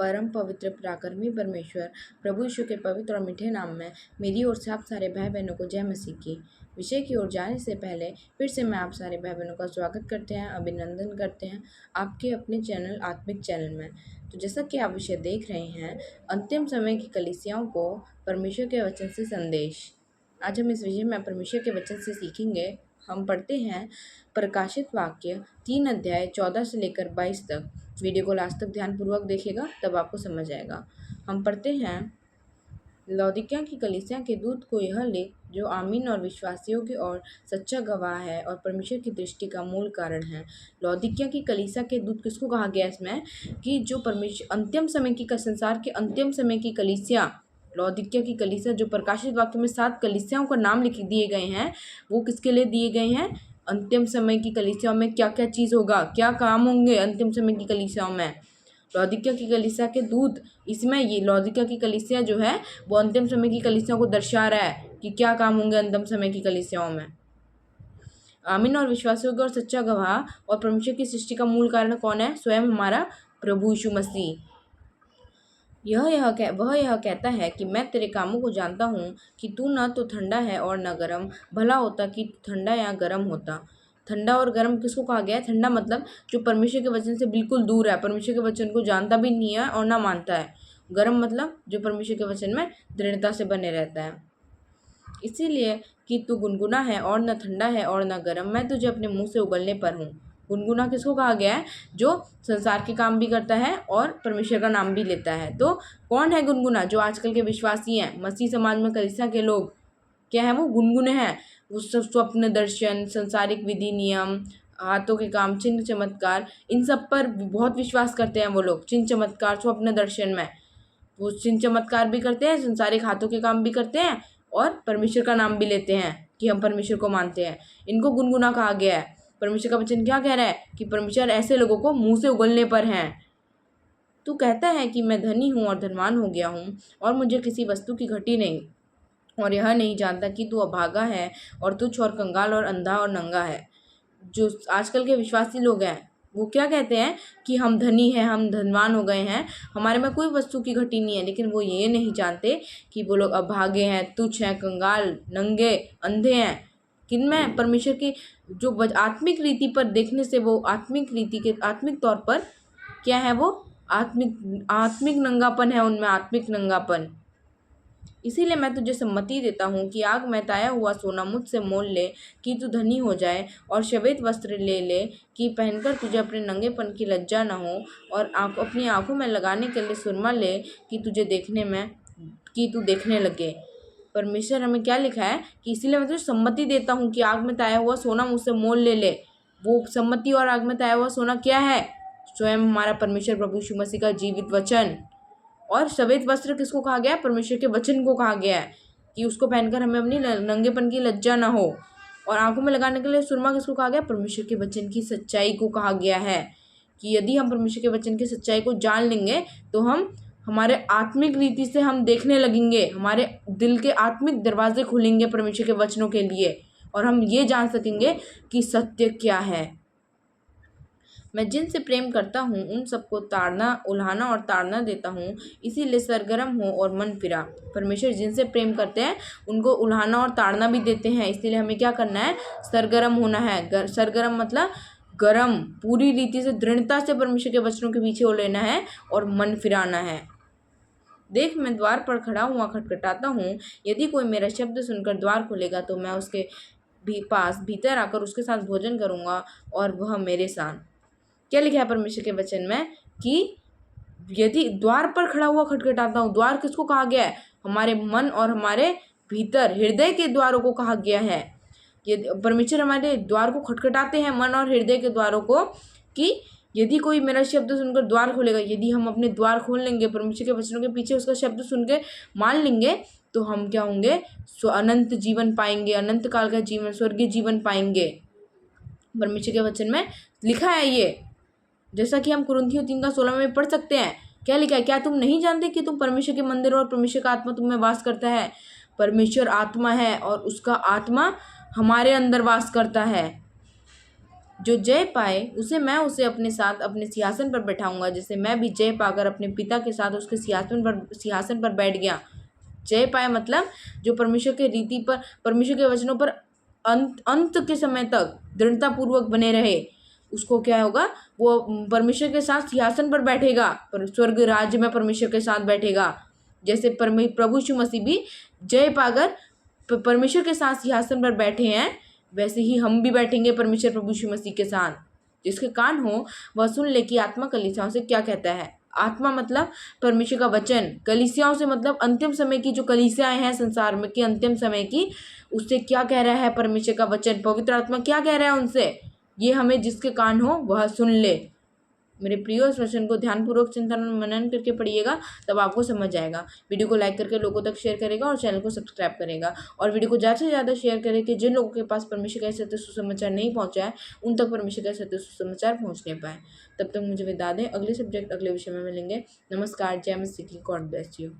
परम पवित्र पराक्रमी परमेश्वर प्रभु यीशु के पवित्र और मीठे नाम में मेरी ओर से आप सारे भाई बहनों को जय मसीह की। विषय की ओर जाने से पहले फिर से मैं आप सारे भाई बहनों का स्वागत करते हैं, अभिनंदन करते हैं आपके अपने चैनल आत्मिक चैनल में। तो जैसा कि आप विषय देख रहे हैं, अंतिम समय की कलीसियाओं को परमेश्वर के वचन से संदेश। आज हम इस विषय में परमेश्वर के वचन से सीखेंगे। हम पढ़ते हैं प्रकाशित वाक्य 3 अध्याय 14 से लेकर 22 तक। वीडियो को लास्ट तक ध्यानपूर्वक देखिएगा, तब आपको समझ आएगा। हम पढ़ते हैं, लौदीकिया की कलीसिया के दूत को यह लिख जो आमीन और विश्वासियों की ओर सच्चा गवाह है और परमेश्वर की दृष्टि का मूल कारण है। लौदीकिया की कलीसिया के दूत किसको कहा गया इसमें कि जो परमेश्वर अंतिम समय की संसार के अंतिम समय की कलीसिया, लौदीकिया की कलीसिया जो प्रकाशित वाक्य में 7 कलीसियाओं का नाम लिख दिए गए हैं, वो किसके लिए दिए गए हैं? अंतिम समय की कलीसियाओं में क्या क्या चीज़ होगा, क्या काम होंगे अंतिम समय की कलीसियाओं में। लौदीकिया की कलीसिया के दूत, इसमें ये लौदीकिया की कलीसिया जो है वो अंतिम समय की कलीसियाओं को दर्शा रहा है कि क्या काम होंगे अंतिम समय की कलीसियाओं में। आमीन और विश्वासियों की और सच्चा गवाह और परमेश्वर की सृष्टि का मूल कारण कौन है? स्वयं हमारा प्रभु यीशु मसीह। वह यह कहता है कि मैं तेरे कामों को जानता हूँ कि तू न तो ठंडा है और न गर्म। भला होता कि ठंडा या गर्म होता। ठंडा और गर्म किसको कहा गया है? ठंडा मतलब जो परमेश्वर के वचन से बिल्कुल दूर है, परमेश्वर के वचन को जानता भी नहीं है और ना मानता है। गर्म मतलब जो परमेश्वर के वचन में दृढ़ता से बने रहता है। इसीलिए कि तू गुनगुना है और न ठंडा है और न गर्म, मैं तुझे अपने मुँह से उगलने पर हूँ। गुनगुना किसको कहा गया है? जो संसार के काम भी करता है और परमेश्वर का नाम भी लेता है। तो कौन है गुनगुना? जो आजकल के विश्वासी हैं, मसीह समाज में कलीसिया के लोग क्या है? वो गुनगुने हैं। वो स्वप्न दर्शन, संसारिक विधि नियम, हाथों के काम, चिन्ह चमत्कार, इन सब पर बहुत विश्वास करते हैं वो लोग। चिन्ह चमत्कार, स्वप्न दर्शन में वो चिन्ह चमत्कार भी करते हैं, संसारिक हाथों के काम भी करते हैं और परमेश्वर का नाम भी लेते हैं कि हम परमेश्वर को मानते हैं। इनको गुनगुना कहा गया है। परमेश्वर का वचन क्या कह रहा है कि परमेश्वर ऐसे लोगों को मुंह से उगलने पर हैं। तू कहता है कि मैं धनी हूँ और धनवान हो गया हूँ और मुझे किसी वस्तु की घटी नहीं, और यह नहीं जानता कि तू अभागा है और तुच्छ और कंगाल और अंधा और नंगा है। जो आजकल के विश्वासी लोग हैं वो क्या कहते हैं कि हम धनी हैं, हम धनवान हो गए हैं, हमारे में कोई वस्तु की घटी नहीं है, लेकिन वो ये नहीं जानते कि वो लोग अभागे हैं, तुच्छ हैं, कंगाल, नंगे, अंधे हैं। किनमें? परमेश्वर की जो आत्मिक रीति पर देखने से वो आत्मिक रीति के आत्मिक तौर पर क्या है? वो आत्मिक नंगापन है उनमें, आत्मिक नंगापन। इसीलिए मैं तुझे सम्मति देता हूँ कि आग में ताया हुआ सोना मुझसे मोल ले कि तू धनी हो जाए, और श्वेत वस्त्र ले ले कि पहनकर तुझे अपने नंगेपन की लज्जा न हो, और अपनी आंखों में लगाने के लिए सुरमा ले कि तू देखने लगे। परमेश्वर हमें क्या लिखा है कि इसीलिए मैं तुझे सम्मति देता हूँ कि आग में ताया हुआ सोना मुझसे मोल ले ले। वो सम्मति और आग में ताया हुआ सोना क्या है? स्वयं हमारा परमेश्वर प्रभु यीशु मसीह का जीवित वचन। और श्वेत वस्त्र किसको कहा गया है? परमेश्वर के वचन को कहा गया है कि उसको पहनकर हमें अपनी नंगेपन की लज्जा ना हो। और आंखों में लगाने के लिए सुरमा किसको कहा गया? परमेश्वर के वचन की सच्चाई को कहा गया है कि यदि हम परमेश्वर के वचन की सच्चाई को जान लेंगे तो हम हमारे आत्मिक रीति से हम देखने लगेंगे, हमारे दिल के आत्मिक दरवाजे खुलेंगे परमेश्वर के वचनों के लिए, और हम ये जान सकेंगे कि सत्य क्या है। मैं जिनसे प्रेम करता हूँ उन सबको उल्हाना और ताड़ना देता हूँ, इसीलिए सरगर्म हो और मन फिरा। परमेश्वर जिनसे प्रेम करते हैं उनको उल्हाना और ताड़ना भी देते हैं, इसीलिए हमें क्या करना है? सरगर्म होना है। सरगर्म मतलब गरम, पूरी रीति से दृढ़ता से परमेश्वर के वचनों के पीछे हो लेना है और मन फिराना है। देख, मैं द्वार पर खड़ा हुआ खटखटाता हूँ, यदि कोई मेरा शब्द सुनकर द्वार खोलेगा तो मैं उसके पास भीतर आकर उसके साथ भोजन करूँगा और वह मेरे साथ। क्या लिखा है परमेश्वर के वचन में कि यदि द्वार पर खड़ा हुआ खटखटाता हूँ। द्वार किसको कहा गया है? हमारे मन और हमारे भीतर हृदय के द्वारों को कहा गया है। यदि परमेश्वर हमारे द्वार को खटखटाते हैं, मन और हृदय के द्वारों को, कि यदि कोई मेरा शब्द सुनकर द्वार खोलेगा। यदि हम अपने द्वार खोल लेंगे, परमेश्वर के वचनों के पीछे उसका शब्द सुन के मान लेंगे, तो हम क्या होंगे? अनंत जीवन पाएंगे, अनंत काल का जीवन, स्वर्गीय जीवन पाएंगे। परमेश्वर के वचन में लिखा है ये, जैसा कि हम कुरिन्थियों 3:16 में पढ़ सकते हैं। क्या लिखा है? क्या तुम नहीं जानते कि तुम परमेश्वर के मंदिर हो और परमेश्वर का आत्मा तुम में वास करता है? परमेश्वर आत्मा है और उसका आत्मा हमारे अंदर वास करता है। जो जय पाए उसे अपने साथ अपने सिंहासन पर बैठाऊंगा, जैसे मैं भी जय पाकर अपने पिता के साथ उसके सिंहासन पर बैठ गया। जय पाए मतलब जो परमेश्वर के रीति पर, परमेश्वर के वचनों पर अंत के समय तक दृढ़ता पूर्वक बने रहे, उसको क्या होगा, वो परमेश्वर के साथ सिंहासन पर बैठेगा, पर स्वर्ग राज्य में परमेश्वर के साथ बैठेगा। जैसे प्रभु यीशु मसीह भी जय पाकर परमेश्वर के साथ सिंहासन पर बैठे हैं, वैसे ही हम भी बैठेंगे परमेश्वर प्रभु यीशु मसीह के साथ। जिसके कान हो वह सुन ले कि आत्मा कलीसियाओं से क्या कहता है। आत्मा मतलब परमेश्वर का वचन, कलीसियाओं से मतलब अंतिम समय की जो कलीसियाएं हैं संसार में की अंतिम समय की, उससे क्या कह रहा है परमेश्वर का वचन, पवित्र आत्मा क्या कह रहा है उनसे, ये हमें जिसके कान हो वह सुन ले। मेरे प्रियो, इस वचन को ध्यानपूर्वक चिंतन मनन करके पढ़िएगा, तब आपको समझ आएगा। वीडियो को लाइक करके लोगों तक शेयर करेगा और चैनल को सब्सक्राइब करेगा, और वीडियो को ज़्यादा से ज़्यादा शेयर करें कि जिन लोगों के पास परमेश्वर का सत्य सुसमाचार नहीं पहुंचा है, उन तक परमेश्वर का सत्य सुसमाचार पहुंचने पाए। तब तक मुझे विदा दें, अगले सब्जेक्ट अगले विषय में मिलेंगे। नमस्कार, जय मसीह की, गॉड ब्लेस यू।